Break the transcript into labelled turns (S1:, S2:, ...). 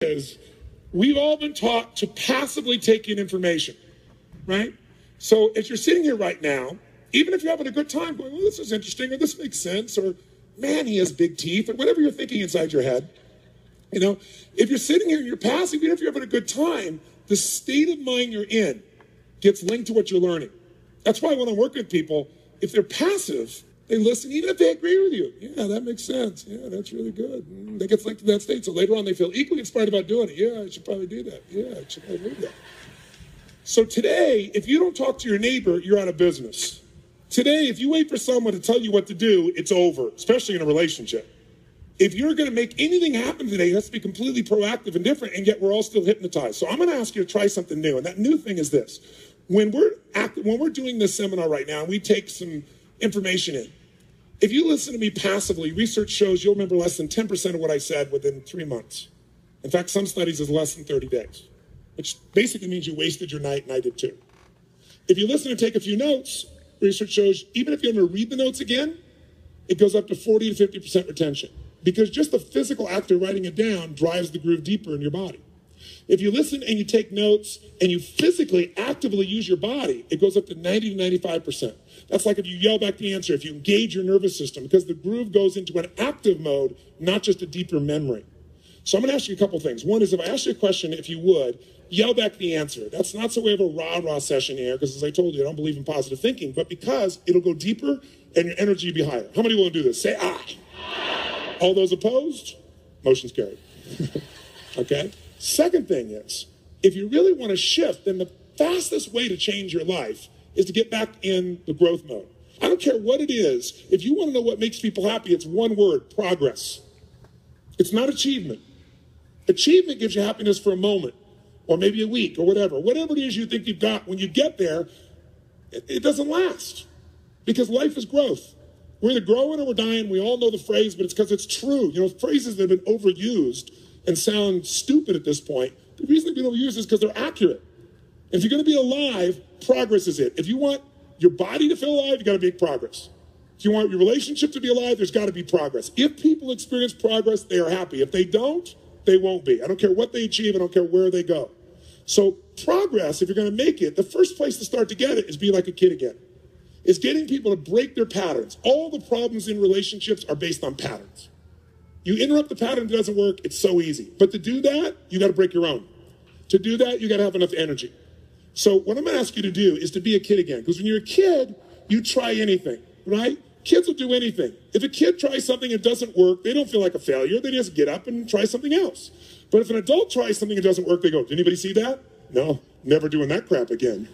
S1: is we've all been taught to passively take in information, right? So if you're sitting here right now, even if you're having a good time going, well, this is interesting, or this makes sense, or man, he has big teeth, or whatever you're thinking inside your head, you know, if you're sitting here and you're passive, even if you're having a good time, the state of mind you're in gets linked to what you're learning. That's why when I work with people, if they're passive, they listen, even if they agree with you. Yeah, that makes sense. Yeah, that's really good. They get linked to that state. So later on, they feel equally inspired about doing it. Yeah, I should probably do that. Yeah, I should probably do that. So today, if you don't talk to your neighbor, you're out of business. Today, if you wait for someone to tell you what to do, it's over, especially in a relationship. If you're going to make anything happen today, it has to be completely proactive and different, and yet we're all still hypnotized. So I'm going to ask you to try something new, and that new thing is this. When we're doing this seminar right now, and we take some information in, if you listen to me passively, research shows you'll remember less than 10% of what I said within 3 months. In fact, some studies is less than 30 days, which basically means you wasted your night, and I did too. If you listen and take a few notes, research shows even if you ever read the notes again, it goes up to 40 to 50% retention, because just the physical act of writing it down drives the groove deeper in your body. If you listen and you take notes and you physically actively use your body, it goes up to 90 to 95%. That's like if you yell back the answer, if you engage your nervous system, because the groove goes into an active mode, not just a deeper memory. So I'm going to ask you a couple things. One is, if I ask you a question, if you would, yell back the answer. That's not so we have a rah-rah session here, because as I told you, I don't believe in positive thinking, but because it'll go deeper and your energy will be higher. How many will do this? Say aye. All those opposed? Motion's carried. Okay? Second thing is, if you really want to shift, then the fastest way to change your life is to get back in the growth mode. I don't care what it is. If you want to know what makes people happy, it's one word: progress. It's not achievement. Achievement gives you happiness for a moment, or maybe a week, or whatever. Whatever it is you think you've got, when you get there, it doesn't last. Because life is growth. We're either growing or we're dying. We all know the phrase, but it's because it's true. You know, phrases that have been overused and sound stupid at this point, the reason they've been overused is because they're accurate. And if you're going to be alive, progress is it. If you want your body to feel alive, you got to make progress. If you want your relationship to be alive, there's got to be progress. If people experience progress, they are happy. If they don't, they won't be. I don't care what they achieve. I don't care where they go. So progress, if you're going to make it, the first place to start to get it is be like a kid again. It's getting people to break their patterns. All the problems in relationships are based on patterns. You interrupt the pattern, it doesn't work, it's so easy. But to do that, you got to break your own. To do that, you got to have enough energy. So what I'm going to ask you to do is to be a kid again. Because when you're a kid, you try anything, right? Kids will do anything. If a kid tries something and it doesn't work, they don't feel like a failure. They just get up and try something else. But if an adult tries something and it doesn't work, they go, did anybody see that? No, never doing that crap again.